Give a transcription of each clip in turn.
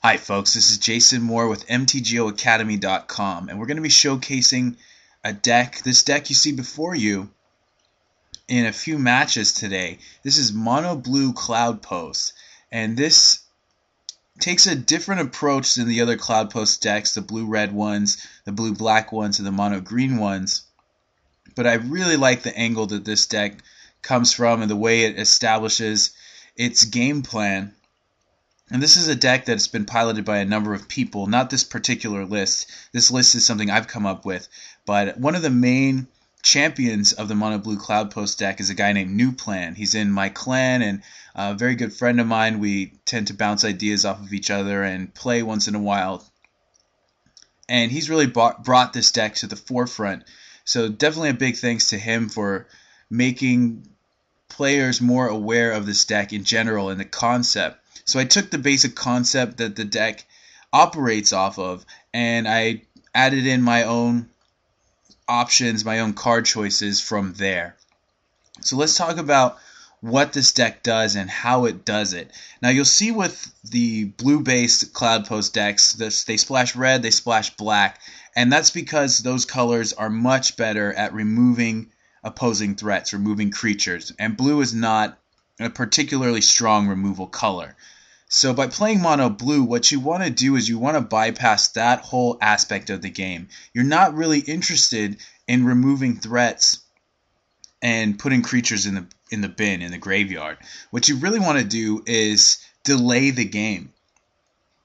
Hi folks, this is Jason Moore with MTGOacademy.com, and we're going to be showcasing a deck. This deck you see before you in a few matches today. This is Mono Blue Cloud Post, and this takes a different approach than the other Cloud Post decks, the blue-red ones, the blue-black ones, and the mono-green ones. But I really like the angle that this deck comes from and the way it establishes its game plan. And this is a deck that's been piloted by a number of people, not this particular list. This list is something I've come up with. But one of the main champions of the Mono Blue Cloud Post deck is a guy named New Plan. He's in my clan and a very good friend of mine. We tend to bounce ideas off of each other and play once in a while. And he's really brought this deck to the forefront. So definitely a big thanks to him for making players more aware of this deck in general and the concept. So I took the basic concept that the deck operates off of, and I added in my own options, my own card choices from there. So let's talk about what this deck does and how it does it. Now you'll see with the blue-based Cloud Post decks, they splash red, they splash black, and that's because those colors are much better at removing opposing threats, removing creatures, and blue is not a particularly strong removal color. So by playing mono blue, what you want to do is you want to bypass that whole aspect of the game. You're not really interested in removing threats and putting creatures in the bin, in the graveyard. What you really want to do is delay the game.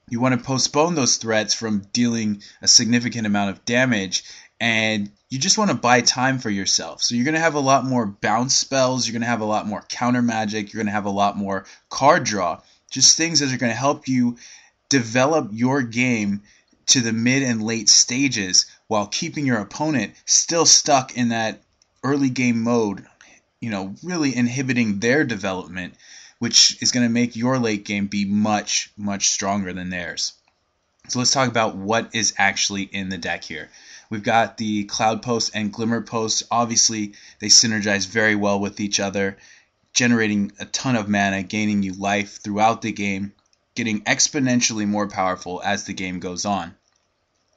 You want to postpone those threats from dealing a significant amount of damage, and you just want to buy time for yourself. So you're going to have a lot more bounce spells, you're going to have a lot more counter magic, you're going to have a lot more card draw. Just things that are going to help you develop your game to the mid and late stages while keeping your opponent still stuck in that early game mode, really inhibiting their development, which is going to make your late game be much, much stronger than theirs. So let's talk about what is actually in the deck here. We've got the Cloud Post and Glimmer Post. Obviously, they synergize very well with each other, generating a ton of mana, gaining you life throughout the game, getting exponentially more powerful as the game goes on.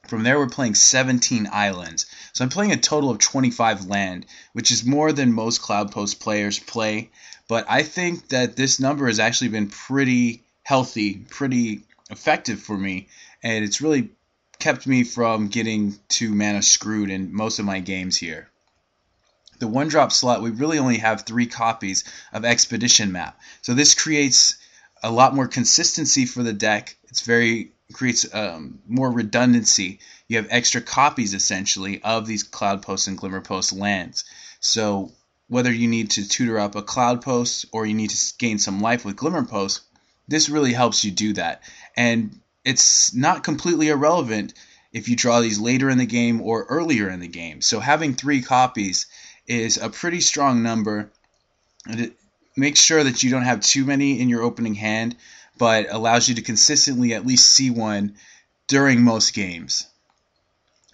From there, we're playing 17 islands. So I'm playing a total of 25 land, which is more than most Cloud Post players play. But I think that this number has actually been pretty healthy, pretty effective for me, and it's really kept me from getting too mana screwed in most of my games here. The one-drop slot, we really only have 3 copies of Expedition Map. So this creates a lot more consistency for the deck. Creates more redundancy. You have extra copies, essentially, of these Cloud Post and Glimmer Post lands. So whether you need to tutor up a Cloud Post or you need to gain some life with Glimmer Post, this really helps you do that. And it's not completely irrelevant if you draw these later in the game or earlier in the game. So having 3 copies is a pretty strong number. It makes sure that you don't have too many in your opening hand, but allows you to consistently at least see one during most games.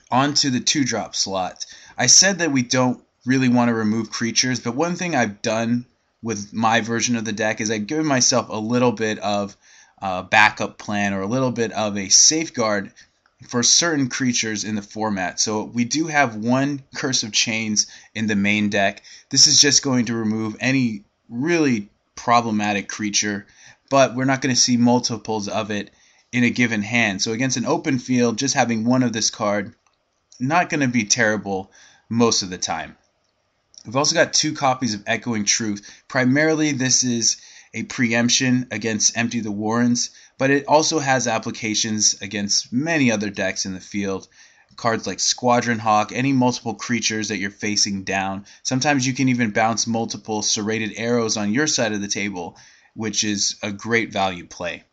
On to the 2-drop slot. I said that we don't really want to remove creatures, but one thing I've done with my version of the deck is I've given myself a little bit of a backup plan or a little bit of a safeguard for certain creatures in the format. So we do have 1 Curse of Chains in the main deck. This is just going to remove any really problematic creature, but we're not going to see multiples of it in a given hand. So against an open field, just having 1 of this card, not going to be terrible most of the time. We've also got 2 copies of Echoing Truth. Primarily this is a preemption against Empty the Warrens, but it also has applications against many other decks in the field. Cards like Squadron Hawk, any multiple creatures that you're facing down. Sometimes you can even bounce multiple serrated arrows on your side of the table, which is a great value play.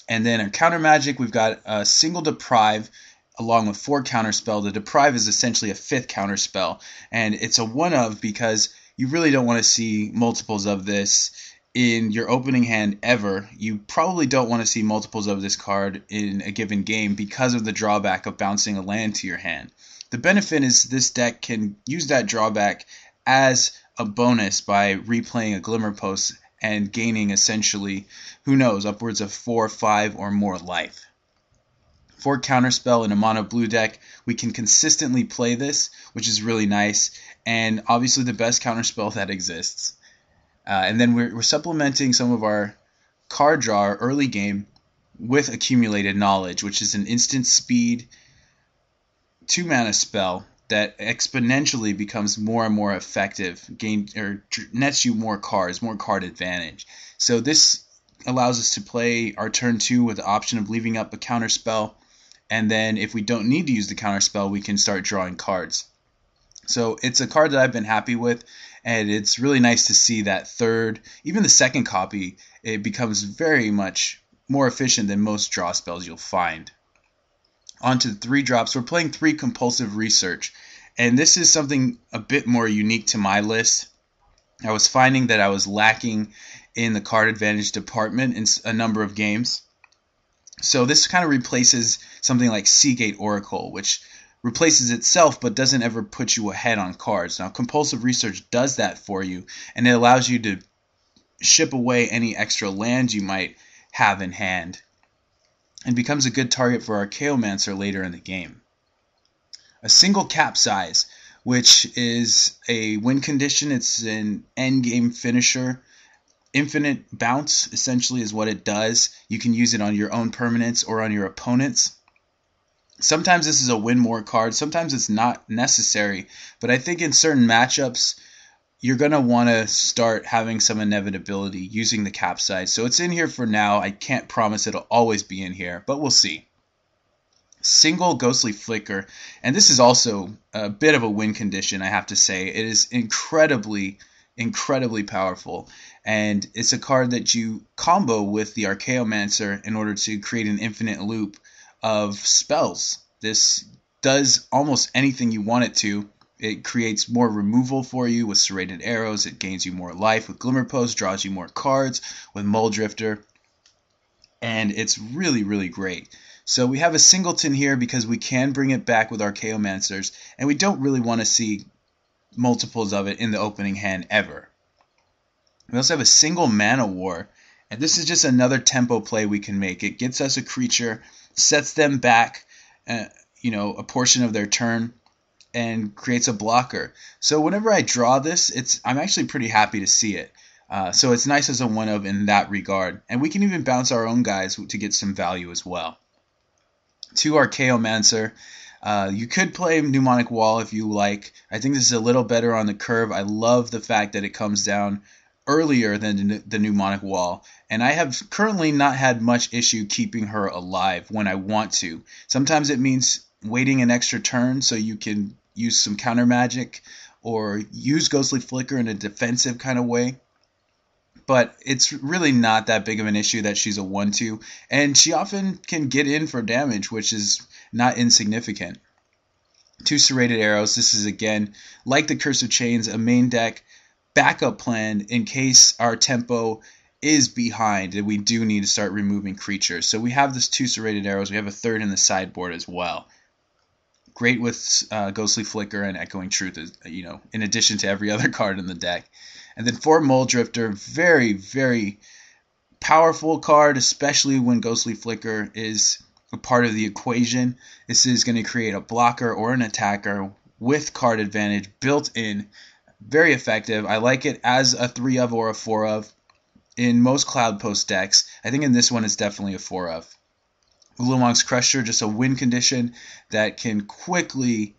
And then in counter magic, we've got a single Deprive along with 4 counterspell. The Deprive is essentially a 5th counterspell, and it's a one-of because you really don't want to see multiples of this in your opening hand ever. You probably don't want to see multiples of this card in a given game because of the drawback of bouncing a land to your hand. The benefit is this deck can use that drawback as a bonus by replaying a Glimmer Post and gaining essentially, who knows, upwards of 4, 5, or more life. For Counterspell in a mono blue deck, we can consistently play this, which is really nice, and obviously the best Counterspell that exists. And then we're supplementing some of our card draw early game with Accumulated Knowledge, which is an instant speed 2-mana spell that exponentially becomes more and more effective, nets you more cards, more card advantage. So this allows us to play our turn 2 with the option of leaving up a counter spell, and then if we don't need to use the counter spell, we can start drawing cards. So it's a card that I've been happy with, and it's really nice to see that third, even the second copy, it becomes very much more efficient than most draw spells you'll find. On to 3 drops, we're playing 3 Compulsive Research, and this is something a bit more unique to my list. I was finding that I was lacking in the card advantage department in a number of games. So this kind of replaces something like Seagate Oracle, which replaces itself but doesn't ever put you ahead on cards. Now, Compulsive Research does that for you, and it allows you to ship away any extra lands you might have in hand, and becomes a good target for Archaeomancer later in the game. A single Capsize, which is a win condition. It's an endgame finisher. Infinite bounce, essentially, is what it does. You can use it on your own permanents or on your opponents. Sometimes this is a win more card. Sometimes it's not necessary. But I think in certain matchups, you're going to want to start having some inevitability using the Capsize. So it's in here for now. I can't promise it'll always be in here, but we'll see. Single Ghostly Flicker, and this is also a bit of a win condition, I have to say. It is incredibly powerful, and it's a card that you combo with the Archaeomancer in order to create an infinite loop of spells. This does almost anything you want it to. It creates more removal for you with Serrated Arrows. It gains you more life with Glimmer Post, draws you more cards with Mulldrifter, and it's really great. So we have a singleton here because we can bring it back with Archaeomancers, and we don't really want to see multiples of it in the opening hand ever. We also have a single Mana War, and this is just another tempo play we can make. It gets us a creature, sets them back a portion of their turn, and creates a blocker. So whenever I draw this, I'm actually pretty happy to see it. So it's nice as a one of in that regard. And we can even bounce our own guys to get some value as well. 2 Archaeomancer. You could play Mnemonic Wall if you like. I think this is a little better on the curve. I love the fact that it comes down earlier than the Mnemonic Wall. And I have currently not had much issue keeping her alive when I want to. Sometimes it means waiting an extra turn so you can use some counter magic or use Ghostly Flicker in a defensive kind of way. But it's really not that big of an issue that she's a 1/2, and she often can get in for damage, which is not insignificant. 2 Serrated Arrows. This is, again, like the Curse of Chains, a main deck backup plan in case our tempo is behind and we do need to start removing creatures. So we have this 2 Serrated Arrows. We have a third in the sideboard as well. Great with Ghostly Flicker and Echoing Truth, in addition to every other card in the deck. And then 4 Mulldrifter, very powerful card, especially when Ghostly Flicker is a part of the equation. This is going to create a blocker or an attacker with card advantage built in. Very effective. I like it as a 3 of or a 4 of in most Cloud Post decks. I think in this one it's definitely a 4 of. Ulamog's Crusher, just a win condition that can quickly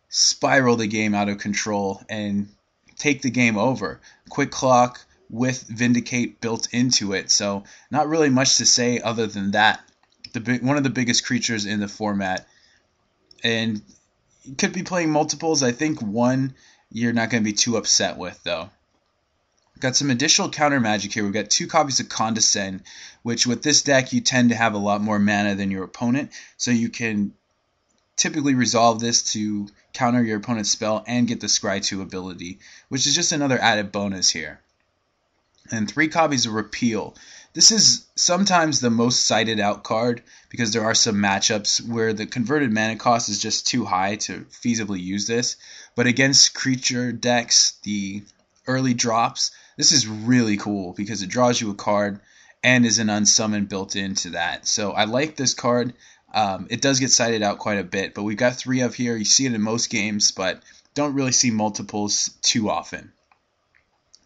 spiral the game out of control and take the game over. Quick Clock with Vindicate built into it, so not really much to say other than that. One of the biggest creatures in the format, and you could be playing multiples. I think 1 you're not going to be too upset with, though. Got some additional counter magic here. We've got 2 copies of Condescend, which with this deck you tend to have a lot more mana than your opponent, so you can typically resolve this to counter your opponent's spell and get the Scry 2 ability, which is just another added bonus here. And 3 copies of Repeal. This is sometimes the most cited out card because there are some matchups where the converted mana cost is just too high to feasibly use this. But against creature decks, the early drops, This is really cool because it draws you a card and is an unsummon built into that. So I like this card. It does get sided out quite a bit, but we've got 3 of here. You see it in most games, but don't really see multiples too often.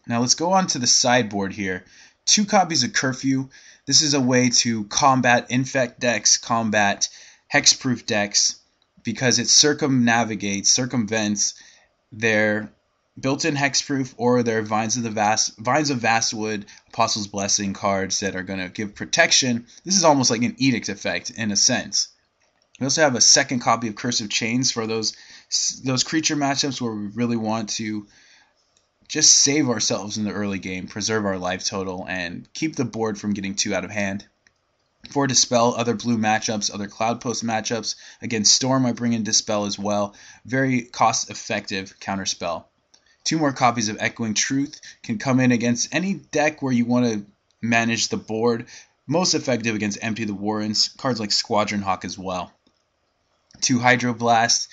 Now let's go on to the sideboard here. 2 copies of Curfew. This is a way to combat infect decks, combat hexproof decks, because it circumvents their built-in hexproof or their Vines of Vastwood, Apostle's Blessing cards that are going to give protection. This is almost like an edict effect in a sense. We also have a second copy of Curse of Chains for those creature matchups where we really want to just save ourselves in the early game, preserve our life total, and keep the board from getting too out of hand. For Dispel, other blue matchups, other Cloud Post matchups. Against Storm, I bring in Dispel as well. Very cost-effective counterspell. 2 more copies of Echoing Truth can come in against any deck where you want to manage the board. Most effective against Empty the Warrens. Cards like Squadron Hawk as well. 2 Hydroblast,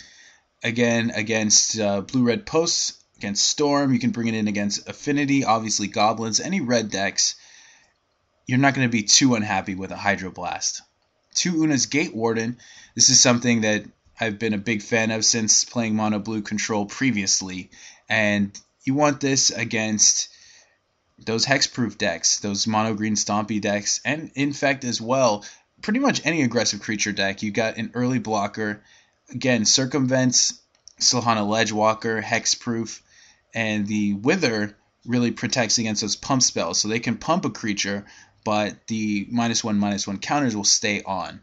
again against blue-red posts. Against Storm, you can bring it in against Affinity, obviously Goblins, any red decks. You're not going to be too unhappy with a Hydroblast. 2 Una's Gate Warden. This is something that I've been a big fan of since playing Mono Blue Control previously. And you want this against those hexproof decks, those Mono Green Stompy decks, and Infect as well. Pretty much any aggressive creature deck. You got an early blocker. Again, circumvents Silhana Ledgewalker, hexproof, and the Wither really protects against those pump spells. So they can pump a creature, but the -1/-1 counters will stay on.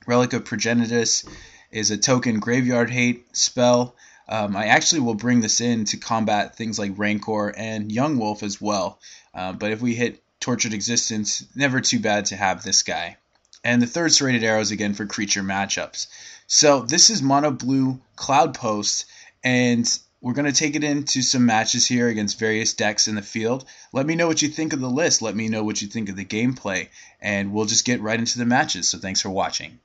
Relic of Progenitus is a token graveyard hate spell. I actually will bring this in to combat things like Rancor and Young Wolf as well. But if we hit Tortured Existence, never too bad to have this guy. And the third Serrated Arrows again for creature matchups. So this is Mono Blue Cloud Post, and we're going to take it into some matches here against various decks in the field. Let me know what you think of the list. Let me know what you think of the gameplay, and we'll just get right into the matches. So thanks for watching.